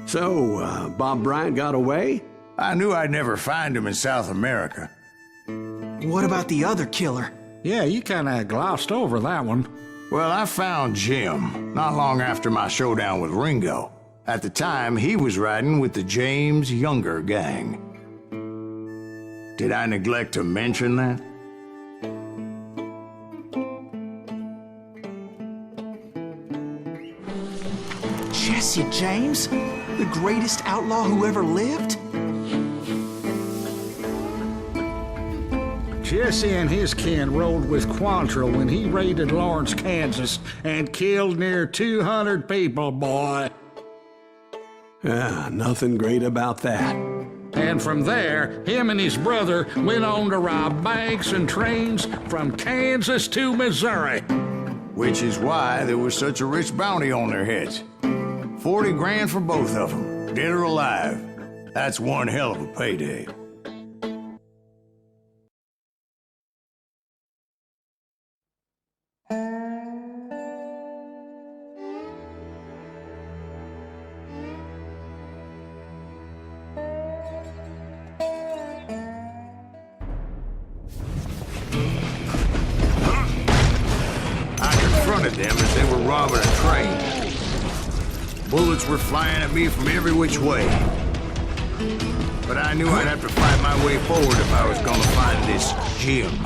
So, Bob Bryant got away? I knew I'd never find him in South America. What about the other killer? Yeah, you kinda glossed over that one. Well, I found Jim not long after my showdown with Ringo. At the time, he was riding with the James Younger gang. Did I neglect to mention that? Jesse James? The greatest outlaw who ever lived? Jesse and his kin rode with Quantrill when he raided Lawrence, Kansas, and killed near 200 people, boy. Nothing great about that. And from there, him and his brother went on to rob banks and trains from Kansas to Missouri. Which is why there was such a rich bounty on their heads. 40 grand for both of them, dead or alive. That's one hell of a payday. Them as they were robbing a train. Bullets were flying at me from every which way. But I knew I'd have to fight my way forward if I was gonna find this Jim.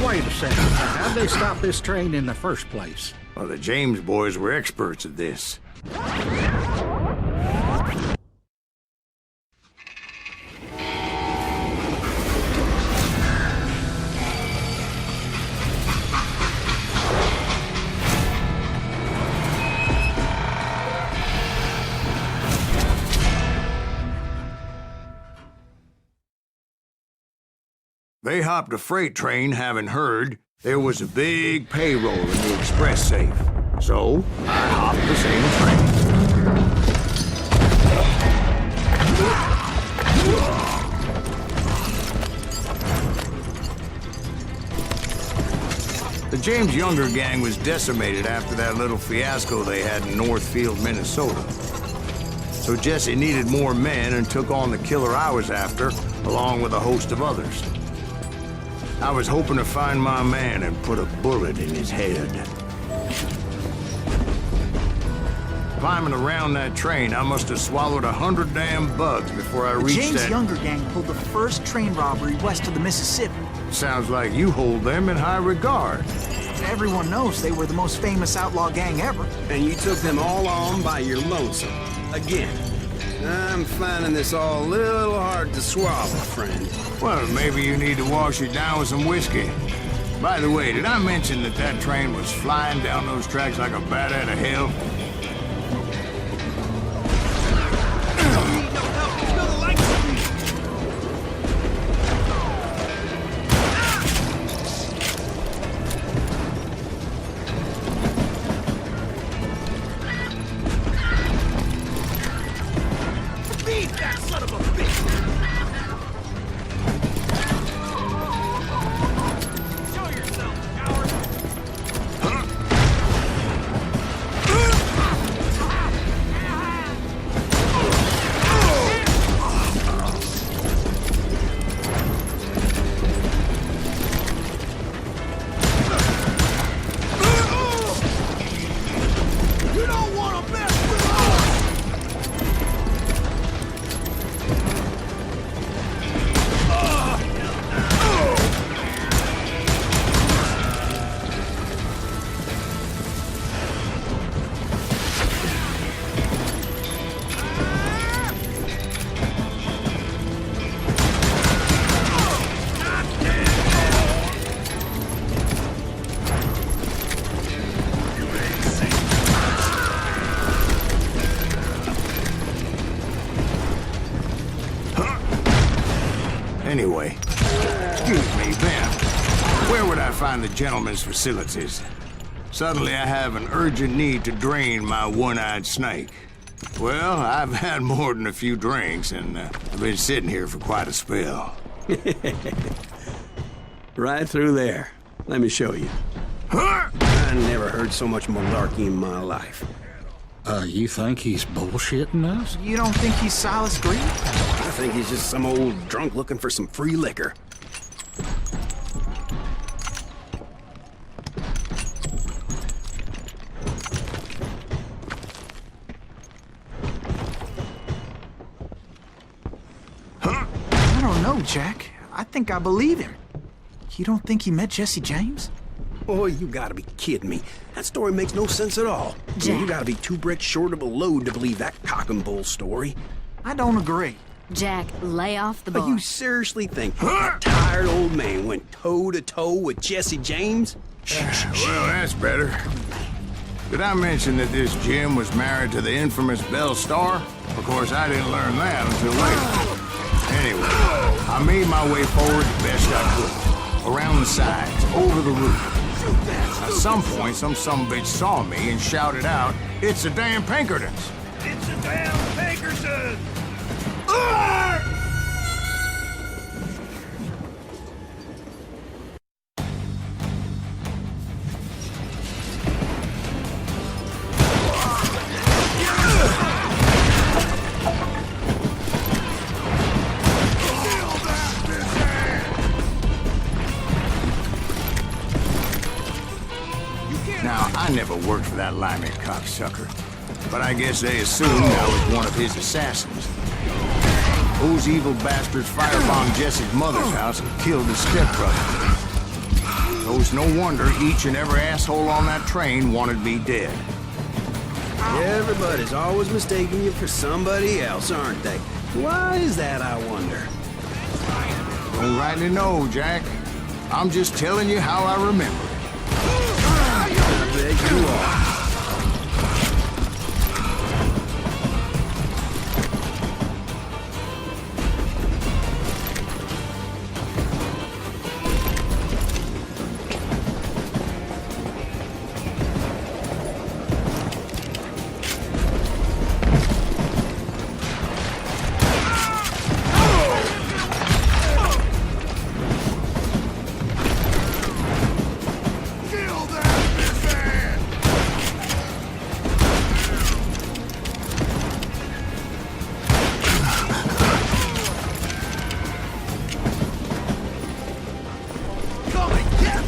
Wait a second. How'd they stop this train in the first place? Well, the James boys were experts at this. They hopped a freight train having heard there was a big payroll in the express safe. So, I hopped the same train. The James Younger gang was decimated after that little fiasco they had in Northfield, Minnesota. So Jesse needed more men and took on the killer I was after, along with a host of others. I was hoping to find my man and put a bullet in his head. Climbing around that train, I must have swallowed 100 damn bugs before I reached James that... Younger gang pulled the first train robbery west of the Mississippi. Sounds like you hold them in high regard. Everyone knows they were the most famous outlaw gang ever. And you took them all on by your lonesome. Again. I'm finding this all a little hard to swallow, friend. Well, maybe you need to wash it down with some whiskey. By the way, did I mention that that train was flying down those tracks like a bat out of hell? Anyway, excuse me, Ben. Where would I find the gentleman's facilities? Suddenly I have an urgent need to drain my one-eyed snake. Well, I've had more than a few drinks, and I've been sitting here for quite a spell. Right through there. Let me show you. Huh? I never heard so much malarkey in my life. You think he's bullshitting us? You don't think he's Silas Green? I think he's just some old drunk looking for some free liquor. I don't know, Jack. I think I believe him. You don't think he met Jesse James? Boy, you gotta be kidding me. That story makes no sense at all. Jack. You gotta be 2 bricks short of a load to believe that cock and bull story. I don't agree. Jack, lay off the But bar. you seriously think that tired old man went toe-to-toe with Jesse James? Well, that's better. Did I mention that this Jim was married to the infamous Belle Starr? Of course, I didn't learn that until later. Anyway, I made my way forward the best I could. Around the sides, over the roof. At some point, some sumbitch saw me and shouted out, "It's the damn Pinkertons!" It's a damn Pinkerton! Now, I never worked for that limey cocksucker, but I guess they assumed I was one of his assassins. Those evil bastards firebombed Jesse's mother's house and killed his stepbrother. So it's no wonder each and every asshole on that train wanted me dead. Everybody's always mistaking you for somebody else, aren't they? Why is that, I wonder? Don't rightly know, Jack. I'm just telling you how I remember it. I bet you are.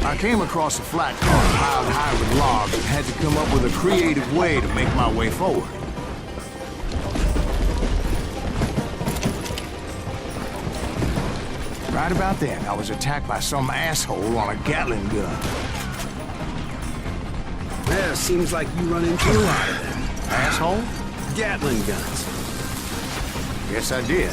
I came across a flat car piled high with logs and had to come up with a creative way to make my way forward. Right about then, I was attacked by some asshole on a Gatling gun. Well, seems like you run into a lot of them. Asshole? Gatling guns. Yes, I did.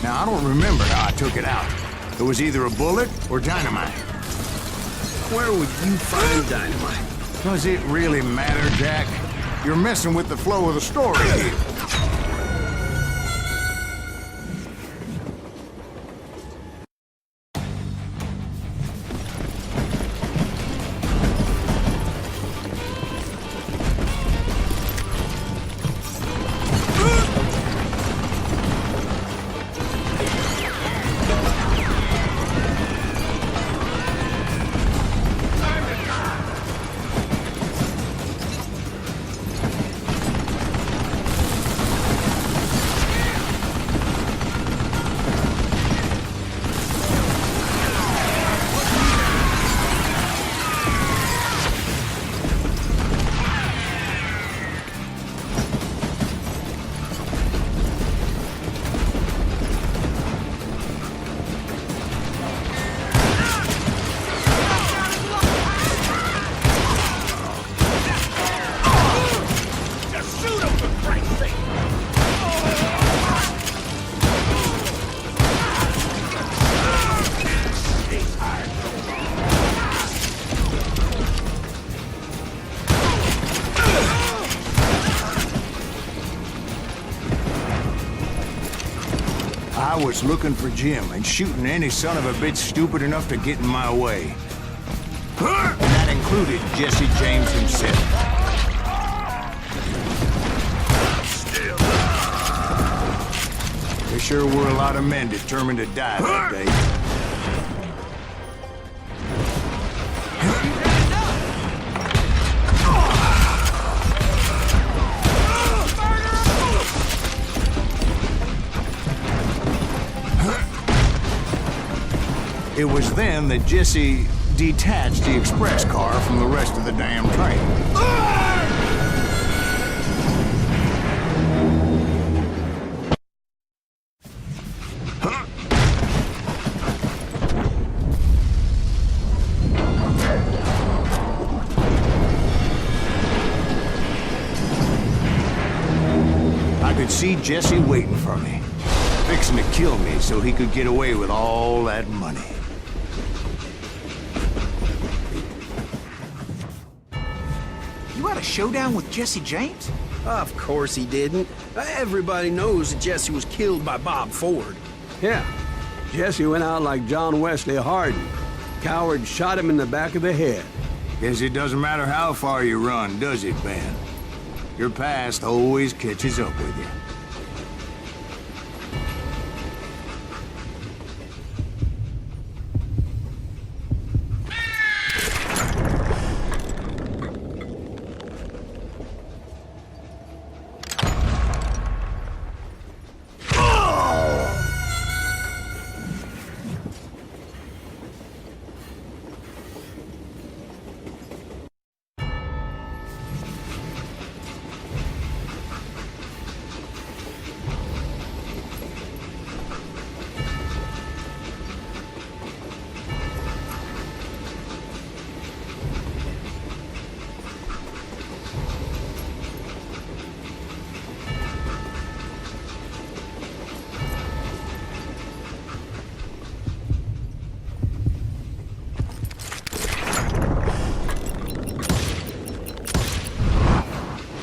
Now, I don't remember how I took it out. It was either a bullet or dynamite. Where would you find dynamite? Does it really matter, Jack? You're messing with the flow of the story here. I was looking for Jim and shooting any son of a bitch stupid enough to get in my way. And that included Jesse James himself. There sure were a lot of men determined to die that day. It was then that Jesse detached the express car from the rest of the damn train. I could see Jesse waiting for me, fixing to kill me so he could get away with all that money. You had a showdown with Jesse James? Of course he didn't. Everybody knows that Jesse was killed by Bob Ford. Yeah. Jesse went out like John Wesley Hardin. Coward shot him in the back of the head. Guess it doesn't matter how far you run, does it, Ben? Your past always catches up with you.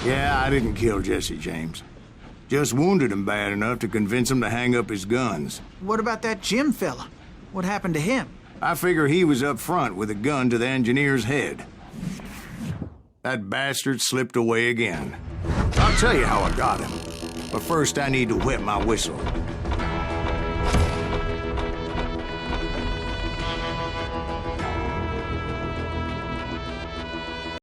Yeah, I didn't kill Jesse James. Just wounded him bad enough to convince him to hang up his guns. What about that Jim fella? What happened to him? I figure he was up front with a gun to the engineer's head. That bastard slipped away again. I'll tell you how I got him. But first I need to wet my whistle.